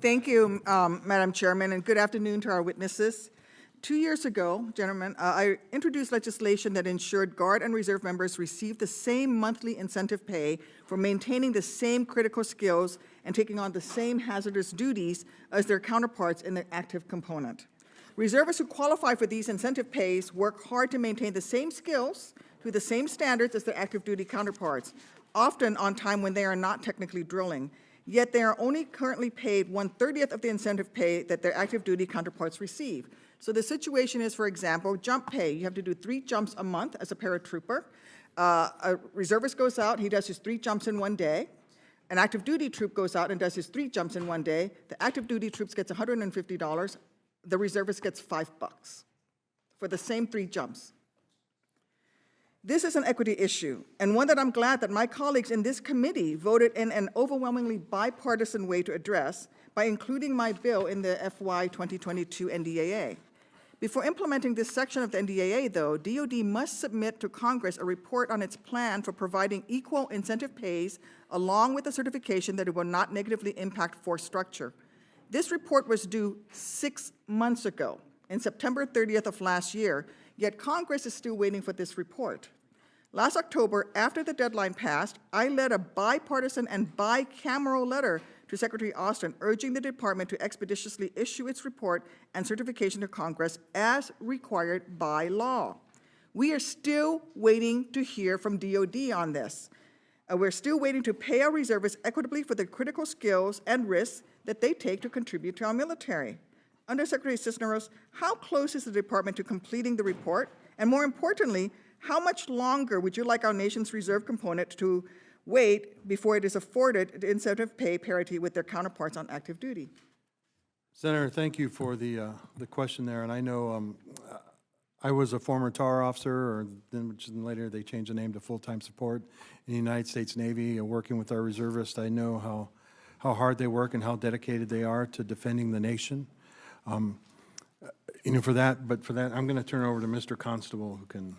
Thank you, Madam Chairman, and good afternoon to our witnesses. 2 years ago, gentlemen, I introduced legislation that ensured Guard and Reserve members receive the same monthly incentive pay for maintaining the same critical skills and taking on the same hazardous duties as their counterparts in the active component. Reservists who qualify for these incentive pays work hard to maintain the same skills to the same standards as their active duty counterparts, often on time when they are not technically drilling. Yet they are only currently paid 1/30 of the incentive pay that their active duty counterparts receive. So the situation is, for example, jump pay. You have to do 3 jumps a month as a paratrooper. A reservist goes out, he does his 3 jumps in 1 day. An active duty troop goes out and does his 3 jumps in 1 day. The active duty troops gets $150. The reservist gets $5 for the same 3 jumps. This is an equity issue, and one that I'm glad that my colleagues in this committee voted in an overwhelmingly bipartisan way to address by including my bill in the FY 2022 NDAA. Before implementing this section of the NDAA, though, DoD must submit to Congress a report on its plan for providing equal incentive pays, along with a certification that it will not negatively impact force structure. This report was due 6 months ago, in September 30th of last year, yet Congress is still waiting for this report. Last October, after the deadline passed, I led a bipartisan and bicameral letter to Secretary Austin urging the department to expeditiously issue its report and certification to Congress as required by law. We are still waiting to hear from DoD on this. We're still waiting to pay our reservists equitably for the critical skills and risks that they take to contribute to our military. Undersecretary Cisneros, how close is the department to completing the report? And more importantly, how much longer would you like our nation's reserve component to wait before it is afforded the incentive pay parity with their counterparts on active duty? Senator, thank you for the question there. And I know I was a former TAR officer, or then later they changed the name to full-time support in the United States Navy, working with our reservists. I know how hard they work and how dedicated they are to defending the nation. For that, I'm going to turn it over to Mr. Constable, who can.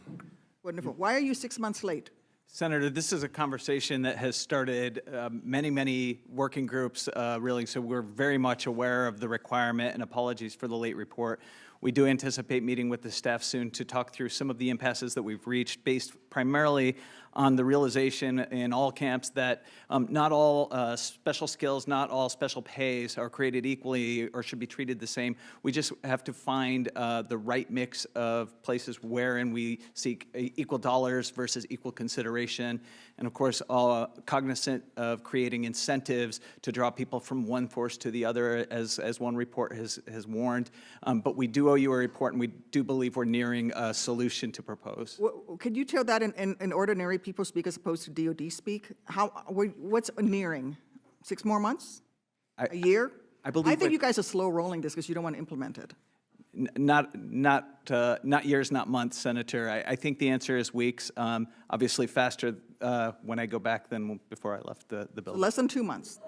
Wonderful. Why are you 6 months late? Senator, this is a conversation that has started many working groups, really, so we're very much aware of the requirement, and apologies for the late report. We do anticipate meeting with the staff soon to talk through some of the impasses that we've reached based primarily on the realization in all camps that not all special skills, not all special pays are created equally or should be treated the same. We just have to find the right mix of places wherein we seek equal dollars versus equal consideration, and of course cognizant of creating incentives to draw people from one force to the other, as one report has warned. But we do owe you a report, and we do believe we're nearing a solution to propose. Well, could you tell that in ordinary people speak as opposed to DoD speak? What's nearing? 6 more months? A year? I think you guys are slow rolling this because you don't want to implement it. Not years, not months, Senator. I think the answer is weeks. Obviously faster when I go back than before I left the building. So less than 2 months.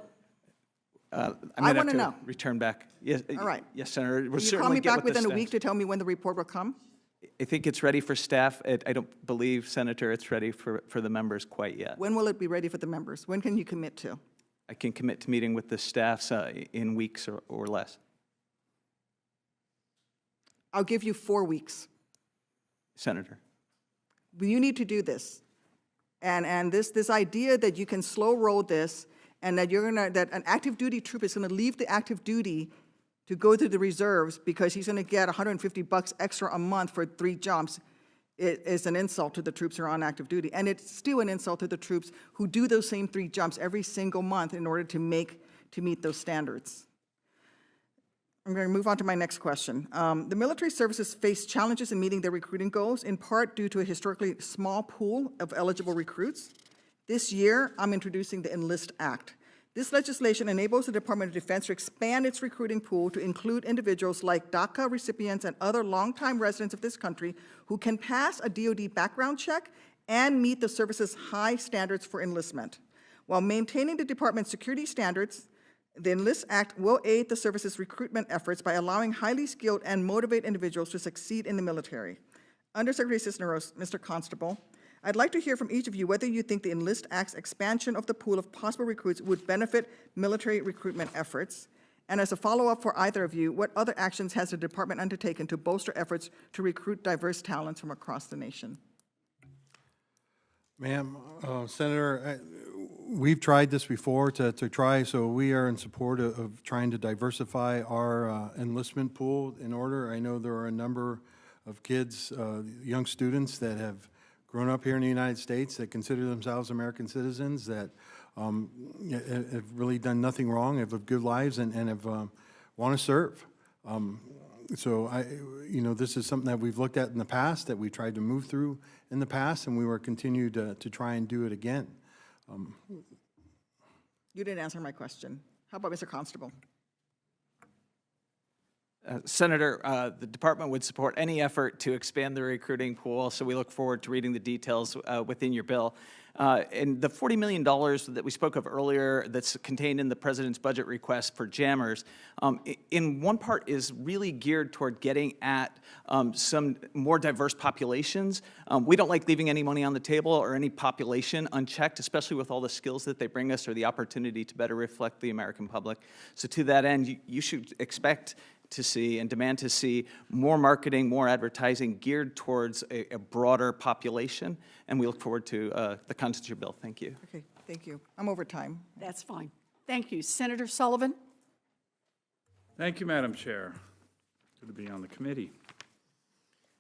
I want to know. Return back. Yes. All right. Yes, Senator. Will you call me back within a week to tell me when the report will come? I think it's ready for staff. I don't believe, Senator, it's ready for the members quite yet. When will it be ready for the members? When can you commit to? I can commit to meeting with the staffs in weeks or less. I'll give you 4 weeks. Senator. You need to do this. And this idea that you can slow roll this and that that an active duty troop is gonna leave the active duty to go to the reserves because he's gonna get $150 extra a month for 3 jumps, it is an insult to the troops who are on active duty. And it's still an insult to the troops who do those same 3 jumps every single month in order to meet those standards. I'm going to move on to my next question. The military services face challenges in meeting their recruiting goals, in part due to a historically small pool of eligible recruits. This year, I'm introducing the Enlist Act. This legislation enables the Department of Defense to expand its recruiting pool to include individuals like DACA recipients and other longtime residents of this country who can pass a DoD background check and meet the service's high standards for enlistment. While maintaining the department's security standards, the Enlist Act will aid the service's recruitment efforts by allowing highly skilled and motivated individuals to succeed in the military. Undersecretary Cisneros, Mr. Constable, I'd like to hear from each of you whether you think the Enlist Act's expansion of the pool of possible recruits would benefit military recruitment efforts, And as a follow-up for either of you, what other actions has the department undertaken to bolster efforts to recruit diverse talents from across the nation? Ma'am, Senator, we've tried this before to try, so we are in support of trying to diversify our enlistment pool in order. I know there are a number of kids, young students that have grown up here in the United States that consider themselves American citizens that have really done nothing wrong, have lived good lives, and have want to serve. So this is something that we've looked at in the past, that we tried to move through in the past, and we will continue to try and do it again. You didn't answer my question. How about Mr. Constable? Senator, the department would support any effort to expand the recruiting pool, so we look forward to reading the details within your bill. And the $40 million that we spoke of earlier that's contained in the president's budget request for jammers, in one part is really geared toward getting at some more diverse populations. We don't like leaving any money on the table or any population unchecked, especially with all the skills that they bring us or the opportunity to better reflect the American public. So to that end, you should expect to see and demand to see more marketing, more advertising geared towards a broader population, and we look forward to the contents of your bill. Thank you. Okay, thank you. I'm over time. That's fine. Thank you. Senator Sullivan? Thank you, Madam Chair. Good to be on the committee.